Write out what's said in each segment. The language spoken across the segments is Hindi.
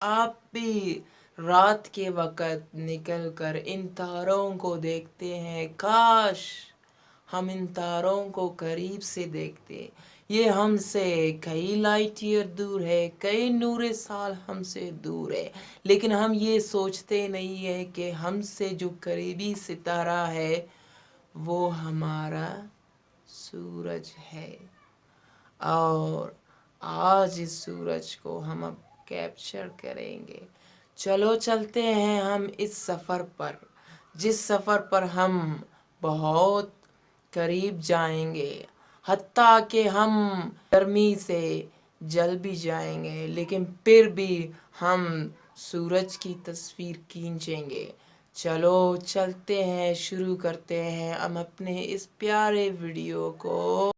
आप भी रात के वक़्त निकल कर इन तारों को देखते हैं, काश हम इन तारों को करीब से देखते। ये हमसे कई लाइट ईयर दूर है, कई नूरे साल हमसे दूर है, लेकिन हम ये सोचते नहीं है कि हमसे जो करीबी सितारा है वो हमारा सूरज है। और आज इस सूरज को हम अब कैप्चर करेंगे। चलो चलते हैं हम इस सफ़र पर, जिस सफ़र पर हम बहुत करीब जाएंगे, हत्ता कि हम गर्मी से जल भी जाएंगे, लेकिन फिर भी हम सूरज की तस्वीर खींचेंगे। चलो चलते हैं, शुरू करते हैं हम अपने इस प्यारे वीडियो को।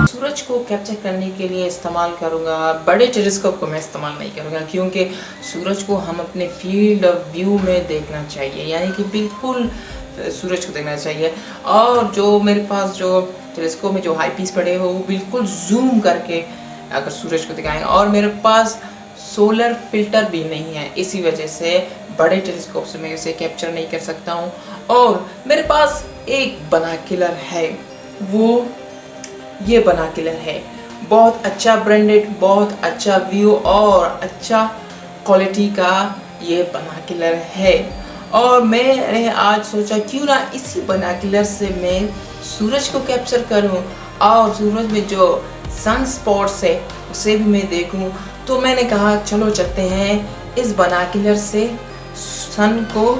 सूरज को कैप्चर करने के लिए इस्तेमाल करूँगा, बड़े टेलीस्कोप को मैं इस्तेमाल नहीं करूँगा, क्योंकि सूरज को हम अपने फील्ड ऑफ व्यू में देखना चाहिए, यानी कि बिल्कुल सूरज को देखना चाहिए। और जो मेरे पास जो टेलीस्कोप में जो हाई पीस पड़े हो वो बिल्कुल जूम करके अगर सूरज को दिखाएंगे, और मेरे पास सोलर फिल्टर भी नहीं है, इसी वजह से बड़े टेलीस्कोप से मैं इसे कैप्चर नहीं कर सकता हूँ। और मेरे पास एक बनाकिलर है, वो ये बनाकिलर है, बहुत अच्छा ब्रांडेड, बहुत अच्छा व्यू और अच्छा क्वालिटी का ये बनाकिलर है। और मैंने आज सोचा क्यों ना इसी बनाकिलर से मैं सूरज को कैप्चर करूं और सूरज में जो सन स्पॉट्स है उसे भी मैं देखूं। तो मैंने कहा चलो चलते हैं इस बनाकिलर से सन को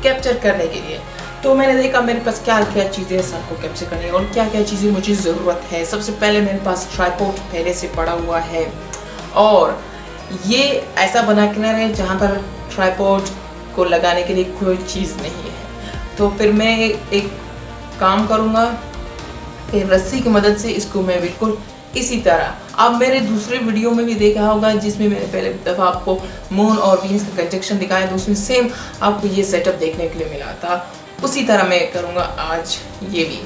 कैप्चर करने के लिए। तो मैंने देखा मेरे पास क्या क्या चीज़ें सन को कैप्चर करने और क्या क्या चीज़ें मुझे ज़रूरत है। सबसे पहले मेरे पास ट्राइपॉड पहले से पड़ा हुआ है, और ये ऐसा बनाकिलर है जहाँ पर ट्राइपॉड को लगाने के लिए कोई चीज़ नहीं है। तो फिर मैं एक काम करूँगा कि रस्सी की मदद से इसको मैं बिल्कुल इसी तरह, आप मेरे दूसरे वीडियो में भी देखा होगा जिसमें मैंने पहले दफ़ा आपको मून और वीनस का कंजक्शन दिखाया, तो उसमें सेम आपको ये सेटअप देखने के लिए मिला था। उसी तरह मैं करूँगा आज ये भी,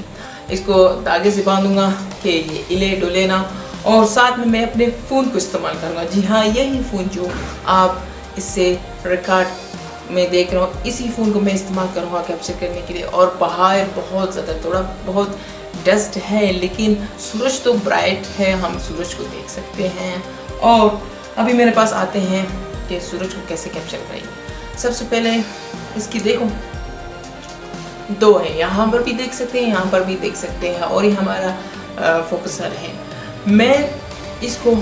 इसको धागे से बांधूंगा कि ये हिले डुले ना, और साथ में मैं अपने फ़ोन को इस्तेमाल करूँगा। जी हाँ, यही फ़ोन जो आप इससे रिकॉर्ड में देख रहे हो, इसी फ़ोन को मैं इस्तेमाल करूँगा कैप्चर करने के लिए। और बाहर बहुत ज़्यादा थोड़ा बहुत डस्ट है, लेकिन सूरज तो ब्राइट है, हम सूरज को देख सकते हैं। और अभी मेरे पास आते हैं कि सूरज को कैसे कैप्चर करेंगे। सबसे पहले इसकी देखो, दो है, यहाँ पर भी देख सकते हैं, यहाँ पर भी देख सकते हैं, और ये हमारा फोकसर है। मैं इसको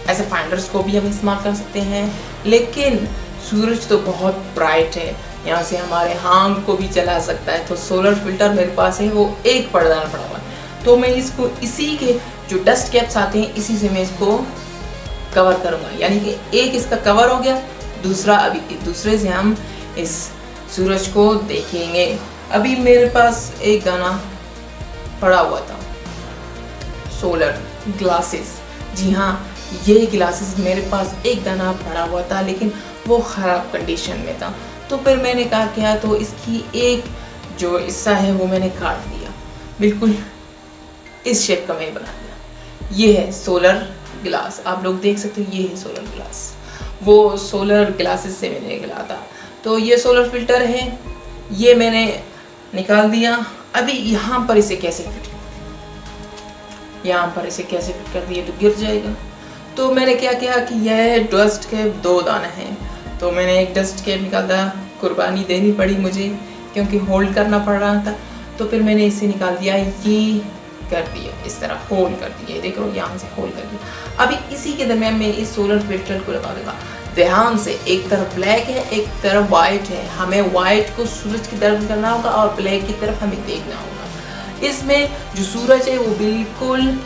ऐसे फाइंडर्स को भी हम इस्तेमाल कर सकते हैं, लेकिन सूरज तो बहुत ब्राइट है, यहाँ से हमारे हाथ को भी चला सकता है। तो सोलर फिल्टर मेरे पास है, वो एक पड़ा हुआ है, तो मैं इसको इसी के जो डस्ट कैप्स आते हैं इसी से मैं इसको कवर करूँगा, यानी कि एक इसका कवर हो गया, दूसरा अभी दूसरे से हम इस सूरज को देखेंगे। अभी मेरे पास एक गाना पड़ा हुआ था, सोलर ग्लासेस। जी हाँ, ये ग्लासेस मेरे पास एक दाना पड़ा हुआ था, लेकिन वो ख़राब कंडीशन में था। तो फिर मैंने कहा क्या, तो इसकी एक जो हिस्सा है वो मैंने काट दिया, बिल्कुल इस शेप का मैंने बना दिया। ये है सोलर ग्लास, आप लोग देख सकते हो, ये है सोलर ग्लास, वो सोलर ग्लासेस से मैंने निकाला था। तो ये सोलर फिल्टर है, ये मैंने निकाल दिया। अभी यहाँ पर इसे कैसे फिट, यहाँ पर इसे कैसे फिट कर दिए तो गिर जाएगा। तो मैंने क्या किया कि यह डस्ट के दो दाने हैं, तो मैंने एक डस्ट कैप निकाला, कुर्बानी देनी पड़ी मुझे क्योंकि होल्ड करना पड़ रहा था। तो फिर मैंने इसे निकाल दिया, ये कर दिया, इस तरह होल्ड कर दिया, देख लो यहाँ से होल्ड कर दिया। अभी इसी के दरमियान मैं इस सोलर फिल्टर को लगा दूंगा। ध्यान से, एक तरफ ब्लैक है, एक तरफ वाइट है, हमें वाइट को सूरज की तरफ करना होगा और ब्लैक की तरफ हमें देखना होगा। इसमें जो सूरज है वो बिल्कुल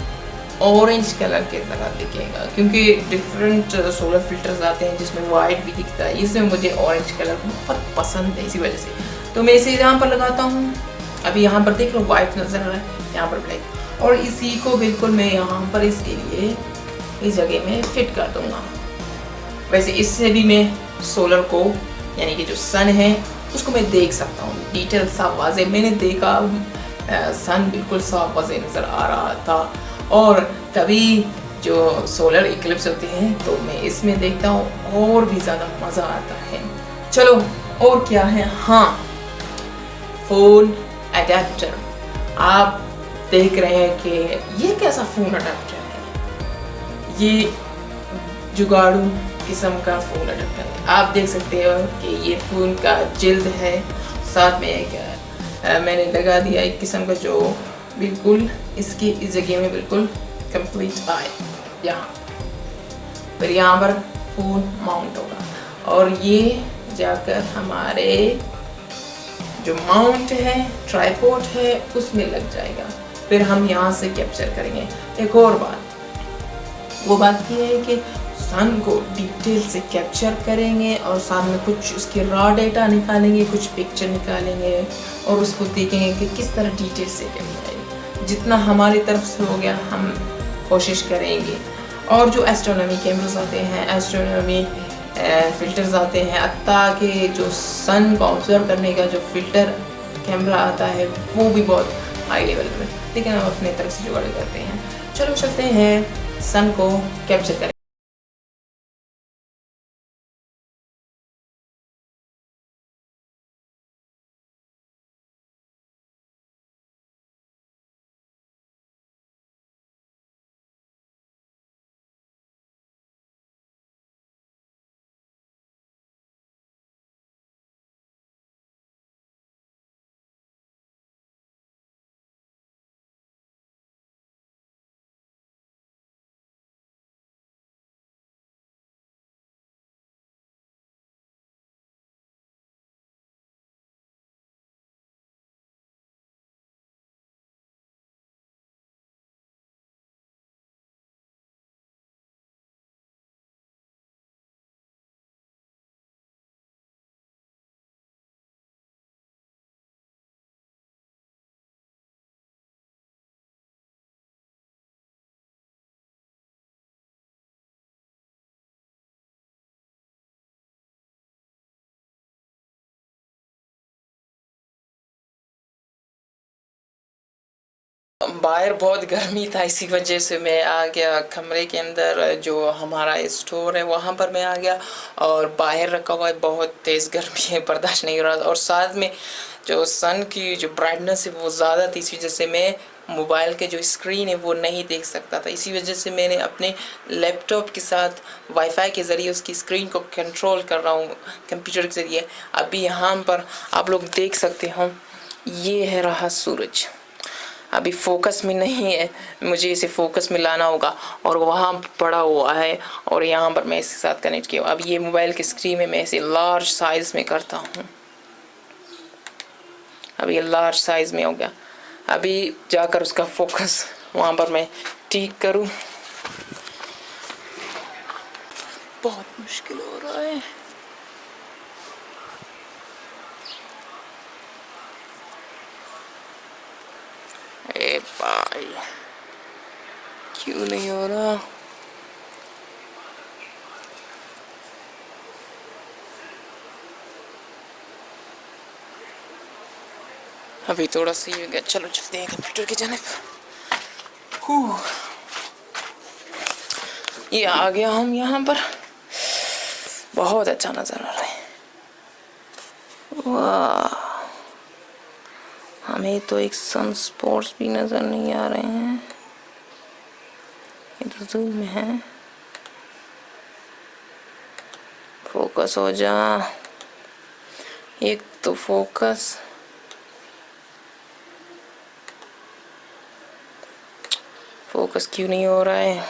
ऑरेंज कलर के तरह दिखेगा, क्योंकि डिफरेंट सोलर फिल्टर्स आते हैं जिसमें वाइट भी दिखता है, इसमें मुझे ऑरेंज कलर बहुत पसंद है, इसी वजह से। तो मैं इसे यहाँ पर लगाता हूँ। अभी यहाँ पर देख लो वाइट नजर आ रहा है, यहाँ पर ब्लैक, और इसी को बिल्कुल मैं यहाँ पर इसके लिए इस जगह में फिट कर दूँगा। वैसे इससे भी मैं सोलर को, यानी कि जो सन है उसको मैं देख सकता हूँ डिटेल साफ वाजे। मैंने देखा सन बिल्कुल साफ वाजे नज़र आ रहा था। और कभी जो सोलर इक्लिप्स होते हैं तो मैं इसमें देखता हूँ और भी ज़्यादा मज़ा आता है। चलो और क्या है, हाँ, फ़ोन अडेप्टर। आप देख रहे हैं कि ये कैसा फ़ोन अडेप्टर है, ये जुगाड़ू किस्म का फ़ोन अडेप्टर है। आप देख सकते हो कि ये फ़ोन का जिल्द है, साथ में एक मैंने लगा दिया एक किस्म का जो बिल्कुल इसकी इस जगह में बिल्कुल कंप्लीट आए यहाँ, फिर यहाँ पर फ़ोन माउंट होगा और ये जाकर हमारे जो माउंट है, ट्राइपॉड है, उसमें लग जाएगा। फिर हम यहाँ से कैप्चर करेंगे। एक और बात, वो बात ये है कि सन को डिटेल से कैप्चर करेंगे और साथ में कुछ उसके रॉ डेटा निकालेंगे, कुछ पिक्चर निकालेंगे और उसको देखेंगे कि किस तरह डिटेल से कैप्चर है। जितना हमारी तरफ से हो गया हम कोशिश करेंगे। और जो एस्ट्रोनॉमी कैमरास आते हैं, एस्ट्रोनॉमी फ़िल्टर्स आते हैं, ताकि जो सन को ऑब्जर्व करने का जो फ़िल्टर कैमरा आता है वो भी बहुत हाई लेवल में, लेकिन हम अपने तरफ से जुगाड़ करते हैं। चलो चलते हैं सन को कैप्चर करें। बाहर बहुत गर्मी था, इसी वजह से मैं आ गया कमरे के अंदर, जो हमारा स्टोर है वहाँ पर मैं आ गया। और बाहर रखा हुआ है, बहुत तेज़ गर्मी है, बर्दाश्त नहीं हो रहा था। और साथ में जो सन की जो ब्राइटनेस है वो ज़्यादा थी, इसी वजह से मैं मोबाइल के जो स्क्रीन है वो नहीं देख सकता था। इसी वजह से मैंने अपने लैपटॉप के साथ वाईफाई के ज़रिए उसकी स्क्रीन को कंट्रोल कर रहा हूँ कंप्यूटर के ज़रिए। अभी यहाँ पर आप लोग देख सकते हो, ये है रहा सूरज, अभी फोकस में नहीं है, मुझे इसे फोकस में लाना होगा। और वहाँ पड़ा हुआ है और यहाँ पर मैं इसके साथ कनेक्ट किया। अब ये मोबाइल की स्क्रीन में मैं इसे लार्ज साइज़ में करता हूँ। अब ये लार्ज साइज़ में हो गया। अभी जाकर उसका फोकस वहाँ पर मैं ठीक करूँ, बहुत मुश्किल हो रहा है। ए भाई, क्यों नहीं हो रहा? अभी थोड़ा सा ही हो गया। चलो चलते हैं कंप्यूटर की जानिब। ये आ गया हम यहाँ पर, बहुत अच्छा नज़र आ रहा है। वाह, हमें तो एक सन स्पॉट्स भी नज़र नहीं आ रहे हैं। ये तो जूम में है, फोकस हो जा, एक तो फोकस। फोकस क्यों नहीं हो रहा है?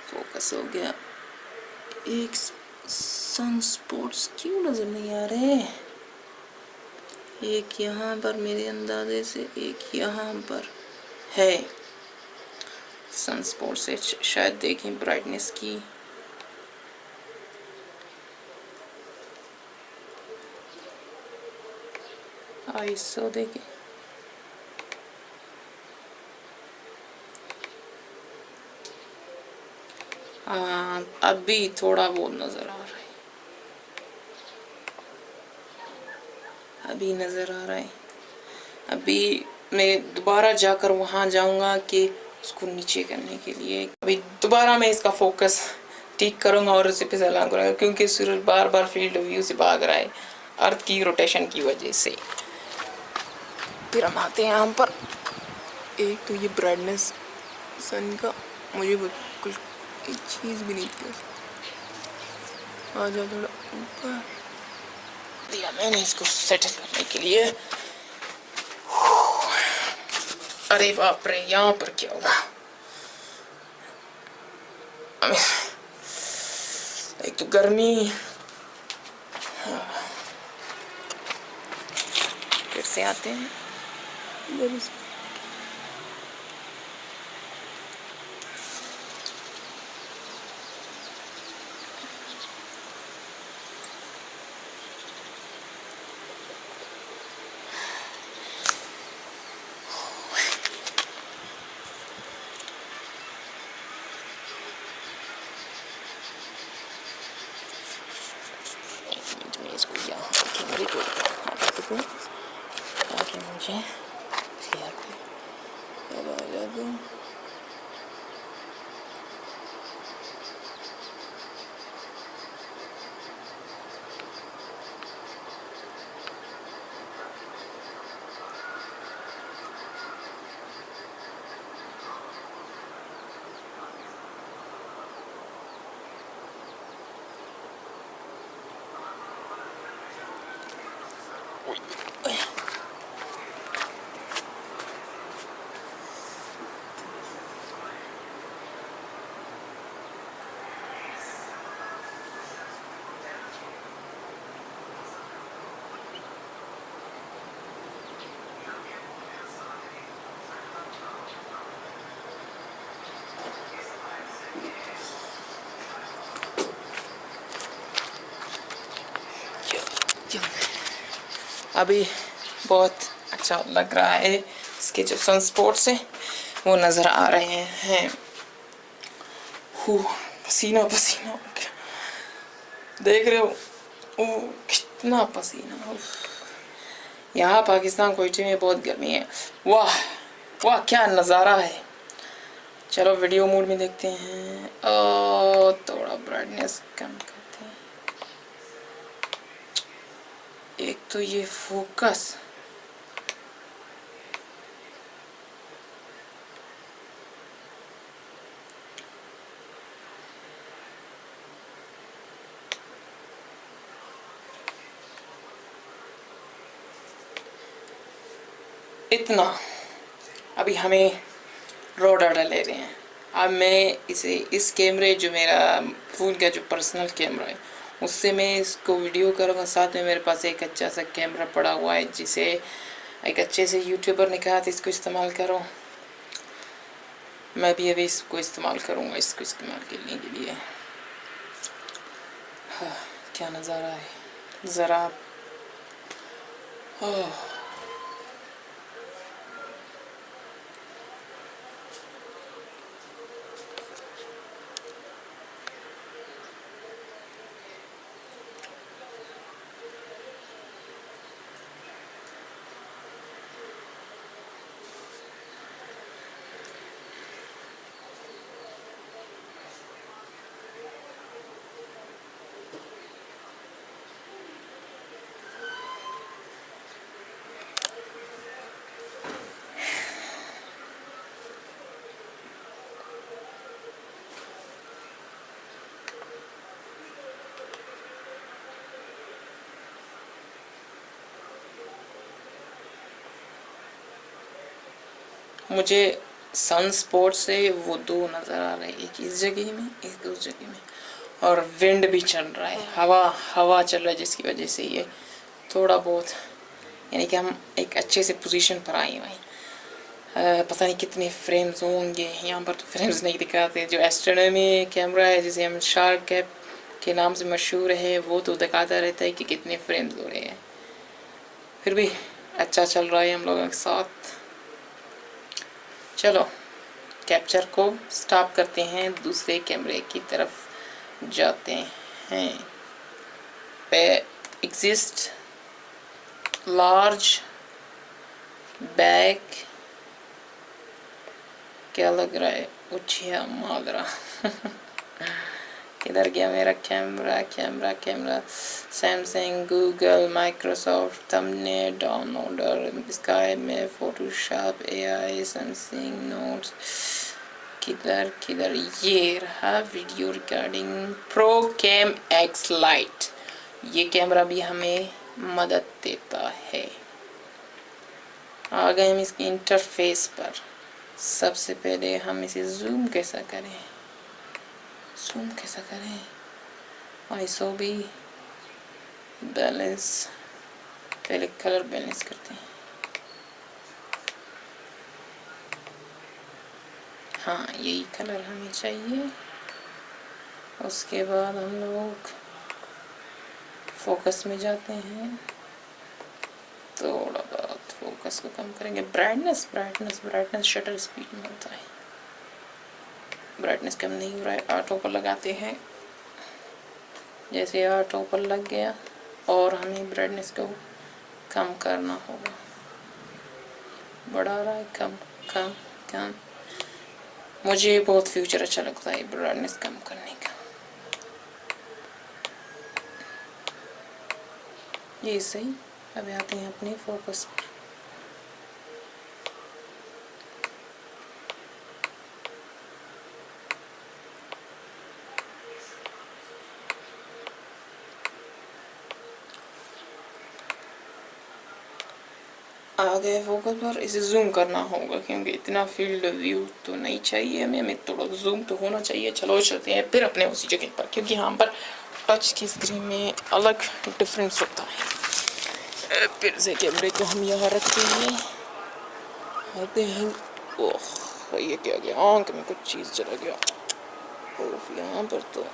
फोकस हो गया। एक सन स्पॉट्स क्यों नज़र नहीं आ रहे? एक यहाँ पर मेरे अंदाजे से, एक यहाँ पर है सन स्पॉट से। शायद देखें ब्राइटनेस की, आईसो देखें, अभी थोड़ा बहुत नज़र आ रहा है, अभी नज़र आ रहा है। अभी मैं दोबारा जाकर वहाँ जाऊँगा कि उसको नीचे करने के लिए। अभी दोबारा मैं इसका फोकस ठीक करूँगा और उसे पे चला करूँगा, क्योंकि सूरज बार बार फील्ड व्यू से भाग रहा है अर्थ की रोटेशन की वजह से। फिर हम आते हैं यहाँ पर। एक तो ये ब्राइटनेस सन का मुझे बिल्कुल एक चीज़ भी नहीं थी। आ जाओ थोड़ा ऊपर दिया मैंने इसको सेटल करने के लिए। अरे बाप रे, यहाँ पर क्या होगा? एक तो गर्मी, फिर से आते हैं। इसको यहाँ कैमरे को ताकि मुझे आ दूँ। अभी बहुत अच्छा लग रहा है, इसके जो सन स्पॉट्स हैं वो नज़र आ रहे हैं। पसीना पसीना हो गया, देख रहे हो ओ कितना पसीना। यहाँ पाकिस्तान कोयटे में बहुत गर्मी है। वाह वाह क्या नज़ारा है। चलो वीडियो मोड में देखते हैं। थोड़ा ब्राइटनेस कम करते हैं। एक तो ये फोकस, इतना। अभी हमें रॉ डाटा ले रहे हैं। अब मैं इसे इस कैमरे जो मेरा फ़ोन का जो पर्सनल कैमरा है उससे मैं इसको वीडियो करूँगा। साथ में मेरे पास एक अच्छा सा कैमरा पड़ा हुआ है जिसे एक अच्छे से यूट्यूबर ने कहा था इसको इस्तेमाल करो। मैं भी अभी इसको इस्तेमाल करूँगा, इसको इस्तेमाल करने के लिए। हाँ, क्या नज़ारा है ज़रा। मुझे सन स्पॉट से वो दो नज़र आ रहे हैं, एक इस जगह में एक उस जगह में। और विंड भी चल रहा है, हवा चल रहा है जिसकी वजह से ये थोड़ा बहुत यानी कि हम एक अच्छे से पोजीशन पर आए हुए हैं। पता नहीं कितने फ्रेम्स होंगे, यहाँ पर तो फ्रेम्स नहीं दिखाते। जो एस्ट्रोनॉमी कैमरा है जिसे हम शार्क कैप के नाम से मशहूर है वो तो दिखाता रहता है कि कितने फ्रेम्स हो रहे हैं। फिर भी अच्छा चल रहा है हम लोगों के साथ। चलो कैप्चर को स्टॉप करते हैं, दूसरे कैमरे की तरफ जाते हैं। पे एग्जिस्ट लार्ज बैग, क्या लग रहा है, उछिया मादरा किधर गया मेरा camera camera camera? Samsung, Google, Microsoft, thumbnail, downloader, स्काई में, फोटोशॉप, एआई, सैमसंग नोट्स, किधर किधर, ये रहा video recording pro cam X light. ये कैमरा भी हमें मदद देता है। आ गए हम इसकी इंटरफेस पर। सबसे पहले हम इसे जूम कैसा करें, जूम कैसा करें, आईएसओ भी बैलेंस, पहले कलर बैलेंस करते हैं। हाँ यही कलर हमें चाहिए। उसके बाद हम लोग फोकस में जाते हैं, थोड़ा बहुत फोकस को कम करेंगे। Brightness brightness brightness shutter speed में होता है, ब्राइटनेस कम नहीं हो रहा है, ऑटो पर लगाते हैं। जैसे ऑटो पर लग गया और हमें ब्राइटनेस को कम करना होगा। बढ़ा रहा है, कम कम कम। मुझे बहुत फ्यूचर अच्छा लगता है ब्राइटनेस कम करने का। ये सही। अब आते हैं अपने फोकस पर। आ गए फोकस पर। इसे जूम करना होगा क्योंकि इतना फील्ड व्यू तो नहीं चाहिए हमें थोड़ा जूम तो होना चाहिए। चलो चलते हैं फिर अपने उसी जगह पर, क्योंकि यहाँ पर टच की स्क्रीन में अलग डिफरेंस होता है। फिर से कैमरे को हम यहाँ रखते हैं, आते हैं। ओह ये क्या गया, आंख में कुछ चीज़ चला गया। ओह यहाँ पर तो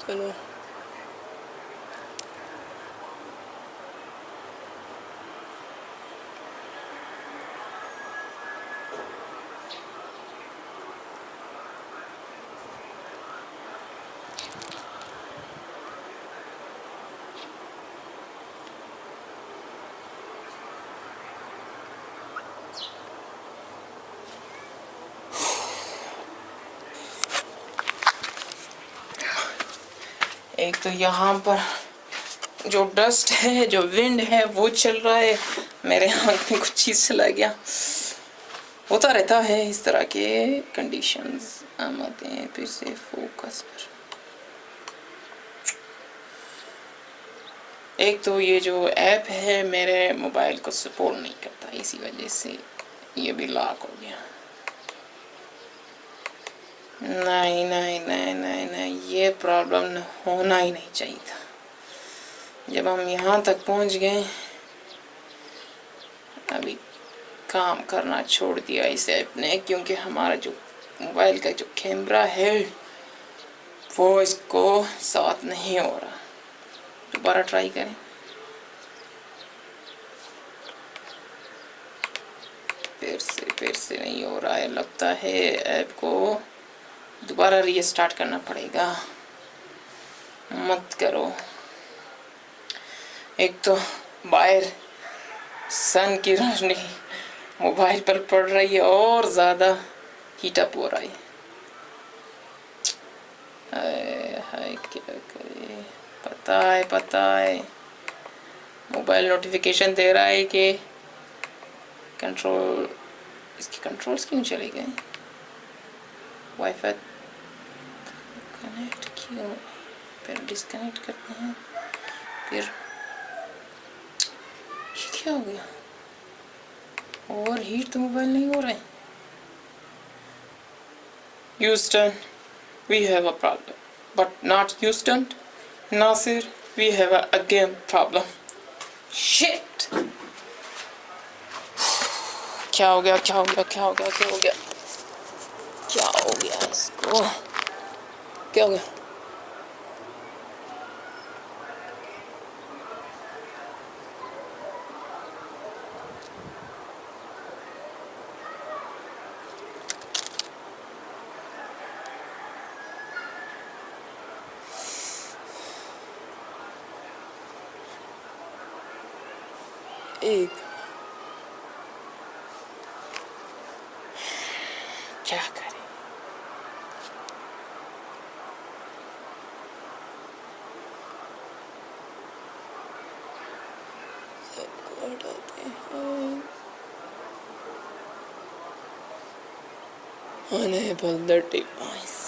चलो एक तो यहाँ पर जो डस्ट है, जो विंड है वो चल रहा है, मेरे आँख में कुछ चीज़ चला गया। होता रहता है इस तरह के कंडीशंस। हम आते हैं फिर से फोकस पर। एक तो ये जो ऐप है मेरे मोबाइल को सपोर्ट नहीं करता, इसी वजह से ये भी लॉक हो गया। नहीं नहीं नहीं नहीं नहीं, ये प्रॉब्लम होना ही नहीं चाहिए था। जब हम यहाँ तक पहुँच गए, अभी काम करना छोड़ दिया इस ऐप ने, क्योंकि हमारा जो मोबाइल का जो कैमरा है वो इसको साथ नहीं हो रहा। दोबारा ट्राई करें। फिर से नहीं हो रहा है, लगता है ऐप को दोबारा रीस्टार्ट करना पड़ेगा। मत करो। एक तो बाहर सन की रोशनी मोबाइल पर पड़ रही है और ज़्यादा हीटअप हो रहा है। हाय क्या करे, पता है मोबाइल नोटिफिकेशन दे रहा है कि कंट्रोल, इसकी कंट्रोल्स क्यों चले गए? वाईफाई कनेक्ट क्यों, फिर डिस्कनेक्ट करते हैं। फिर क्या हो गया? ओवर हीट तो मोबाइल नहीं हो रहा है। Houston, we have a problem, but not Houston. Nasir, we have a again problem. Shit! क्या हो गया इसको? क्या हो गया? एक क्या करें। सबको हटाते हैं। Enable the device।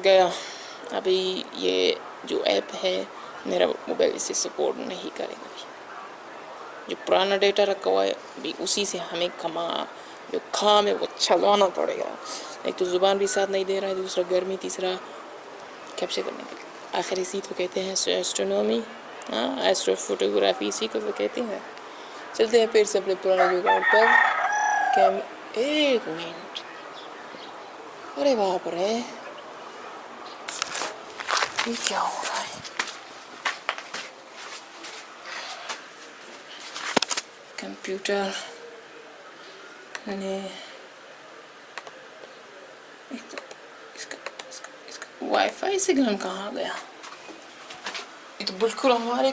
गया। अभी ये जो ऐप है मेरा मोबाइल इसे सपोर्ट नहीं करेगा। जो पुराना डेटा रखा हुआ है अभी उसी से हमें जो काम है वो चलाना पड़ेगा। एक तो ज़ुबान भी साथ नहीं दे रहा है, दूसरा गर्मी, तीसरा कैप्चर करने के लिए। आखिर इसी तो कहते हैं एस्ट्रोनॉमी, हाँ एस्ट्रो फोटोग्राफी, इसी को वो कहते हैं। चलते हैं फिर से अपने पुराने जुगाड़ पर। कैम 1 मिनट, अरे बाप रे, ये क्या हो रहा है। कंप्यूटर ने इसका वाईफाई सिग्नल कहाँ गया। ये तो बिल्कुल हमारे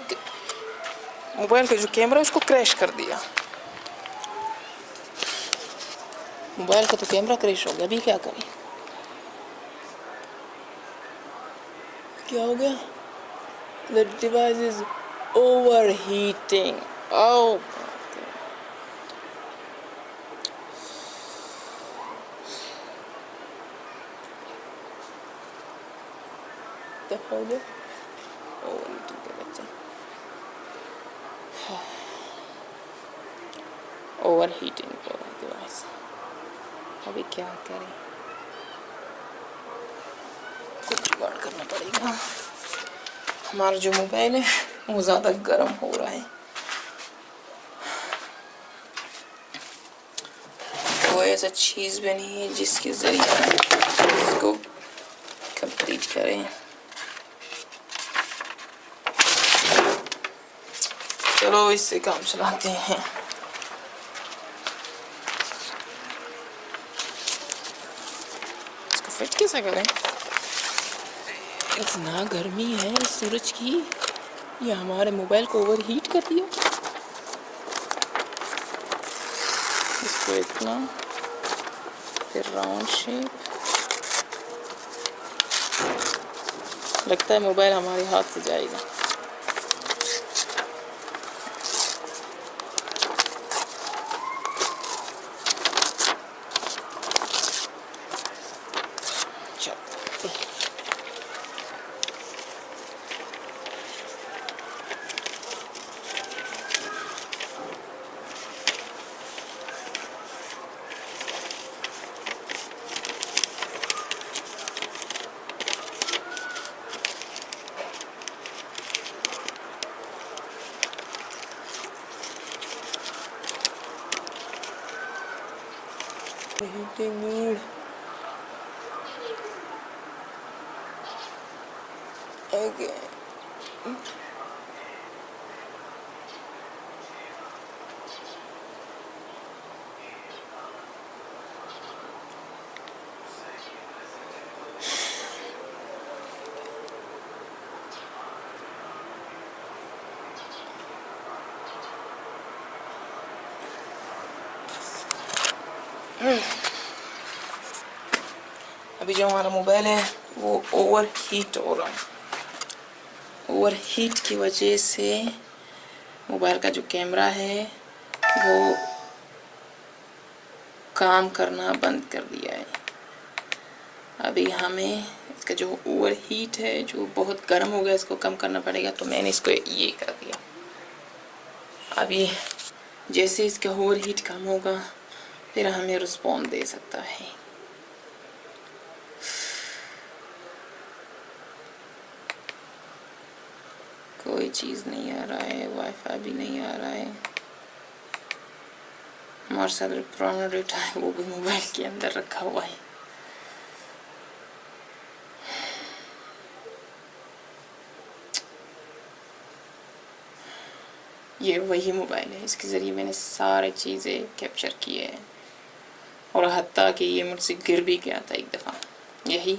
मोबाइल का जो कैमरा है उसको क्रैश कर दिया। मोबाइल का तो कैमरा क्रैश हो गया, अभी क्या करें। क्या हो गया। The device is overheating। Oh तब हो गया ओवरहीटिंग का बच्चा। ओवरहीटिंग हो रहा है डिवाइस, अभी क्या करें, कुछ जुगाड़ करना पड़ेगा। हमारा जो मोबाइल है वो ज़्यादा गर्म हो रहा है। कोई ऐसा चीज़ भी नहीं है जिसके ज़रिए इसको कंप्लीट करें। चलो इससे काम चलाते हैं। इसको फिट कैसे करें। इतना गर्मी है सूरज की, ये हमारे मोबाइल को ओवरहीट कर दिया। इसको इतना, फिर राउंड शेप। लगता है मोबाइल हमारे हाथ से जाएगा। Heating mood again। अभी जो हमारा मोबाइल है वो ओवर हीट हो रहा है। ओवर हीट की वजह से मोबाइल का जो कैमरा है वो काम करना बंद कर दिया है। अभी हमें इसका जो ओवर हीट है, जो बहुत गर्म हो गया, इसको कम करना पड़ेगा। तो मैंने इसको ये कर दिया। अभी जैसे इसका ओवर हीट कम होगा फिर हमें रिस्पॉन्ड दे सकता है। कोई चीज़ नहीं आ रहा है, वाईफाई भी नहीं आ रहा है। हमारे साथ पुराना डेटा है वो भी मोबाइल के अंदर रखा हुआ है। ये वही मोबाइल है, इसके ज़रिए मैंने सारी चीज़ें कैप्चर की है। और हत्ता कि ये मुझसे गिर भी गया था एक दफ़ा। यही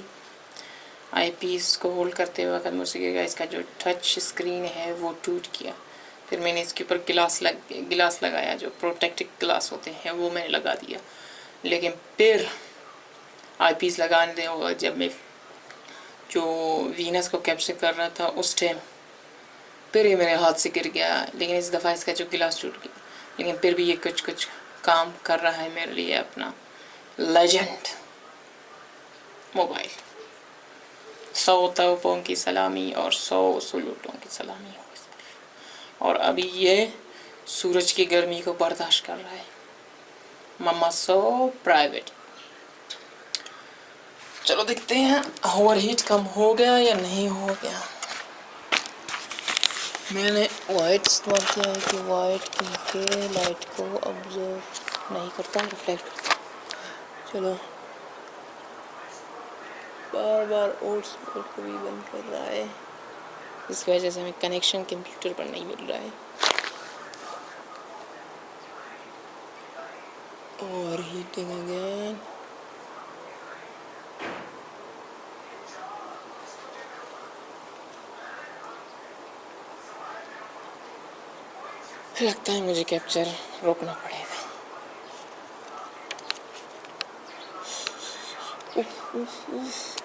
आई पीस को होल्ड करते वक्त मुझसे गिर गया। इसका जो टच स्क्रीन है वो टूट गया। फिर मैंने इसके ऊपर गिलास लगाया, जो प्रोटेक्टिव गिलास होते हैं वो मैंने लगा दिया। लेकिन फिर आईपीस लगाने दे, और जब मैं जो वीनस को कैप्चर कर रहा था उस टाइम फिर ये मेरे हाथ से गिर गया। लेकिन इस दफ़ा इसका जो गिलास टूट गया, लेकिन फिर भी ये कुछ काम कर रहा है मेरे लिए अपना लेजेंड मोबाइल। 100 तोपों की सलामी और 100 सलूटों की सलामी हो इस पर। और अभी ये सूरज की गर्मी को बर्दाश्त कर रहा है। मम्मा सो प्राइवेट। चलो देखते हैं ओवर हीट कम हो गया या नहीं हो गया। मैंने वाइट इस्तेमाल किया है कि वाइट क्योंकि लाइट को ऑब्जर्व नहीं करता, रिफ्लेक्ट करता। चलो बार बार ओट्स को भी बंद कर रहा है, इसकी वजह से हमें कनेक्शन कंप्यूटर पर नहीं मिल रहा है। और हीटिंग अगेन। लगता है मुझे कैप्चर रोकना पड़ेगा। उफ उफ उफ,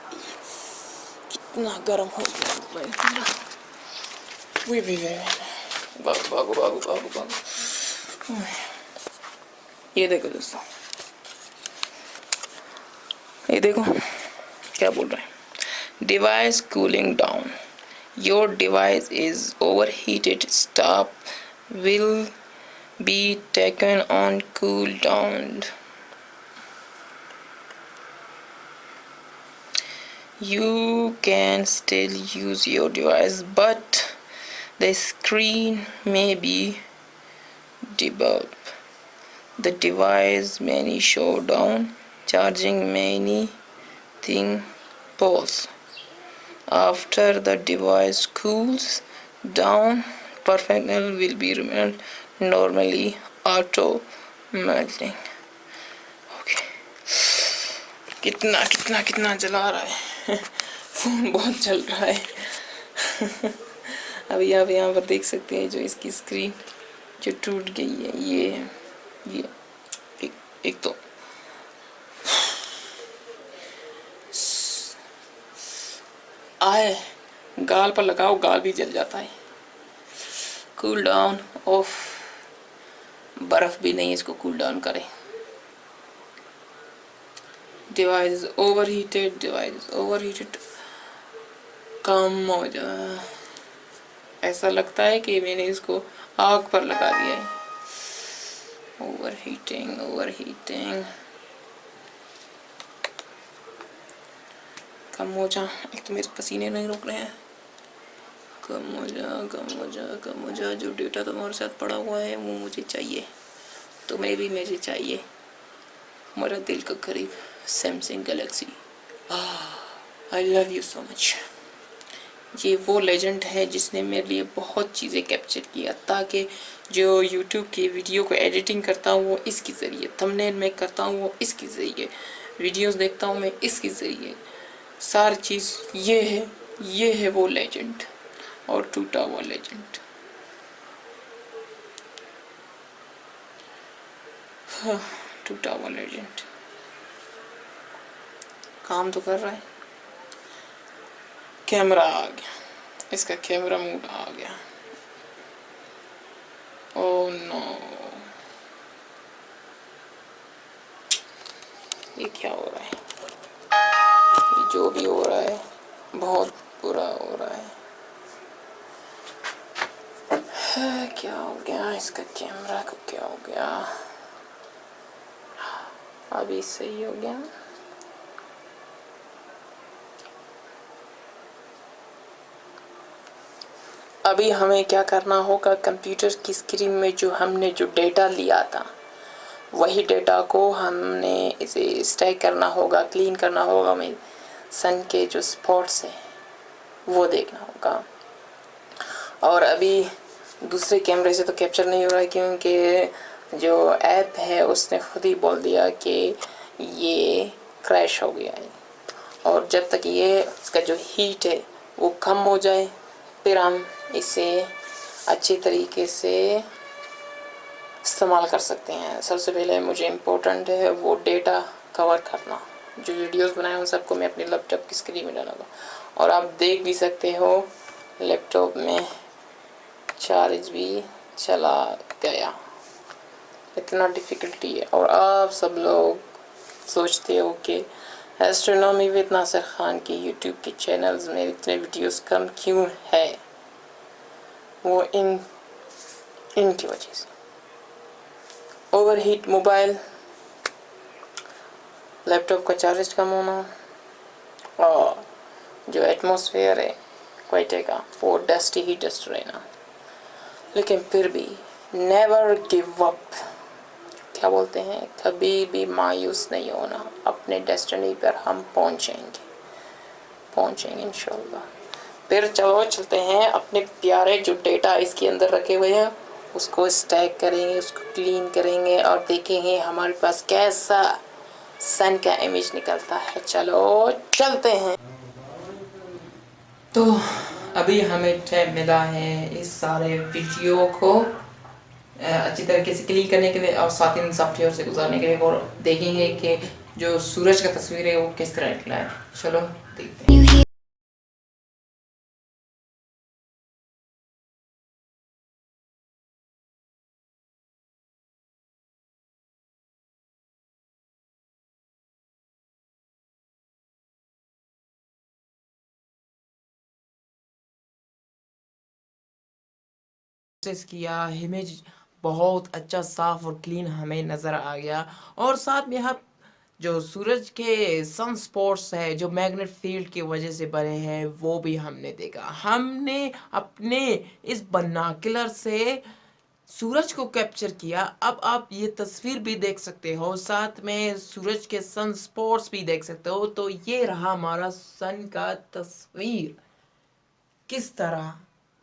कितना गर्म हो गया मोबाइल मेरा। भागो। ये देखो दोस्तों, ये देखो क्या बोल रहा है। Device cooling down, your device is overheated, stop will be taken on cool down. You can still use your device, but the screen may be dimmable. The device may show down, charging many thing pause. After the device cools down, perfectness will be remained normally automatic. Okay. कितना जला रहा है फोन, बहुत जल रहा है। अभी आप यहाँ पर देख सकते हैं जो इसकी स्क्रीन जो टूट गई है, ये है, ये एक तो आए गाल पर लगाओ, गाल भी जल जाता है। कूल डाउन ऑफ, बर्फ भी नहीं इसको कूल डाउन करे। डिवाइस ओवरहीटेड, कम हो जा। ऐसा लगता है कि मैंने इसको आग पर लगा दिया है। ओवरहीटिंग कम हो जा। एक तो मेरे पसीने नहीं रुक रहे हैं। कम हो जा। जो डेटा तुम्हारे साथ पड़ा हुआ है वो मुझे चाहिए, तुम्हें भी मुझे चाहिए। हमारा दिल का करीब Samsung Galaxy. I love you so much. ये वो लेजेंड है जिसने मेरे लिए बहुत चीज़ें कैप्चर किया, ताकि जो यूट्यूब की वीडियो को एडिटिंग करता हूँ वो इसके ज़रिए, थंबनेल में करता हूँ वो इसके ज़रिए, वीडियोस देखता हूँ मैं इसके ज़रिए, सारी चीज़ ये है वो लेजेंड। और टूटा हुआ लेजेंड। टूटा हुआ लेजेंड काम तो कर रहा है। कैमरा आ गया, इसका कैमरा मोड आ गया। ओह नो, ये क्या हो रहा है? ये जो भी हो रहा है बहुत बुरा हो रहा है। क्या हो गया इसका कैमरा को, क्या हो गया? अभी सही हो गया। अभी हमें क्या करना होगा, कंप्यूटर की स्क्रीन में जो हमने जो डेटा लिया था वही डेटा को हमने इसे स्टैक करना होगा, क्लीन करना होगा। हमें सन के जो स्पॉट्स हैं वो देखना होगा। और अभी दूसरे कैमरे से तो कैप्चर नहीं हो रहा है, क्योंकि जो ऐप है उसने खुद ही बोल दिया कि ये क्रैश हो गया है। और जब तक ये इसका जो हीट है वो कम हो जाए फिर हम इसे अच्छी तरीके से इस्तेमाल कर सकते हैं। सबसे पहले मुझे इम्पोर्टेंट है वो डेटा कवर करना। जो वीडियोस बनाए उन सबको मैं अपने लैपटॉप की स्क्रीन में डालूँगा और आप देख भी सकते हो लैपटॉप में चार्ज भी चला गया। इतना डिफ़िकल्टी है और आप सब लोग सोचते हो कि एस्ट्रोनॉमी विद नासिर खान की यूट्यूब के चैनल्स में इतने वीडियोस कम क्यों है। वो इनकी वजह से ओवरहीट मोबाइल, लैपटॉप का चार्ज कम होना और जो एटमॉस्फेयर है क्वाइटे का वो डस्टी ही डस्ट रहना। लेकिन फिर भी नेवर गिव अप, क्या बोलते हैं, कभी भी मायूस नहीं होना। अपने डेस्टिनी पर हम पहुँचेंगे इंशाल्लाह। फिर चलो चलते हैं अपने प्यारे जो डेटा इसके अंदर रखे हुए हैं उसको स्टैक करेंगे, उसको क्लीन करेंगे और देखेंगे हमारे पास कैसा सन का इमेज निकलता है। चलो चलते हैं। तो अभी हमें टाइम मिला है इस सारे वीडियो को अच्छी तरीके से क्लीन करने के लिए और साथ ही सॉफ्टवेयर से गुजारने के लिए और देखेंगे कि जो सूरज का तस्वीर है वो किस तरह निकला है। चलो देखते हैं। किया इमेज बहुत अच्छा साफ और क्लीन हमें नज़र आ गया और साथ में हम जो सूरज के सन स्पॉट्स है जो मैग्नेट फील्ड की वजह से बने हैं वो भी हमने देखा। हमने अपने इस बनाकुलर से सूरज को कैप्चर किया। अब आप ये तस्वीर भी देख सकते हो, साथ में सूरज के सन स्पॉट्स भी देख सकते हो। तो ये रहा हमारा सन का तस्वीर, किस तरह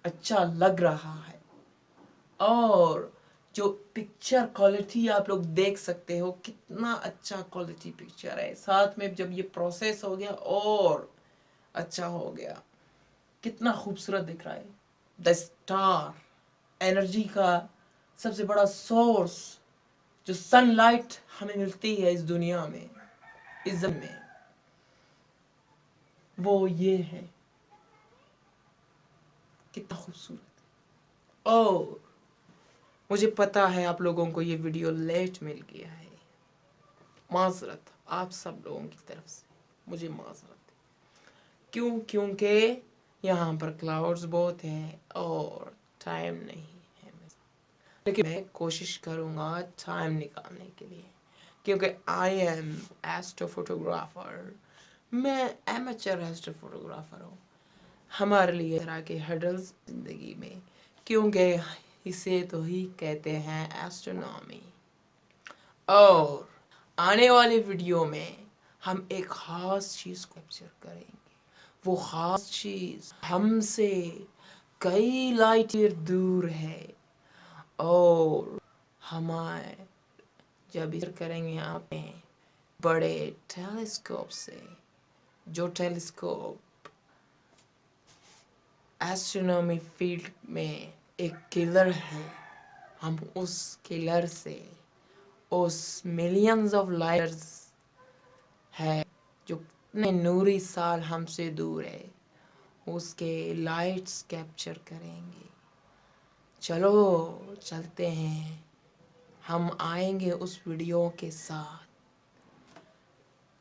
अच्छा लग रहा है और जो पिक्चर क्वालिटी आप लोग देख सकते हो कितना अच्छा क्वालिटी पिक्चर है। साथ में जब ये प्रोसेस हो गया और अच्छा हो गया, कितना खूबसूरत दिख रहा है। द स्टार एनर्जी का सबसे बड़ा सोर्स जो सनलाइट हमें मिलती है इस दुनिया में, इस ज़मीन में, वो ये है। कितना खूबसूरत। और मुझे पता है आप लोगों को ये वीडियो लेट मिल गया है, माजरत आप सब लोगों की तरफ से मुझे माजरत। क्यों? क्योंकि यहाँ पर क्लाउड्स बहुत हैं और टाइम नहीं है। लेकिन मैं कोशिश करूँगा टाइम निकालने के लिए, क्योंकि आई एम एस्ट्रो फोटोग्राफर। मैं एमेचर एस्ट्रो फोटोग्राफर हूँ। हमारे लिए तरह के हर्डल्स ज़िंदगी में, क्योंकि इसे तो ही कहते हैं एस्ट्रोनॉमी। और आने वाले वीडियो में हम एक ख़ास चीज़ को कैप्चर करेंगे। वो ख़ास चीज़ हमसे कई लाइट ईयर दूर है और हमारे जब इधर करेंगे यहाँ पे बड़े टेलीस्कोप से, जो टेलीस्कोप एस्ट्रोनॉमी फील्ड में एक किलर है। हम उस किलर से उस मिलियंस ऑफ लाइट्स है जो कितने नूरी साल हमसे दूर है, उसके लाइट्स कैप्चर करेंगे। चलो चलते हैं, हम आएंगे उस वीडियो के साथ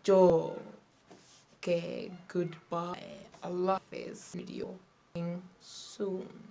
जो के गुड बाय, अल्लाह हाफिज़, वीडियो सून।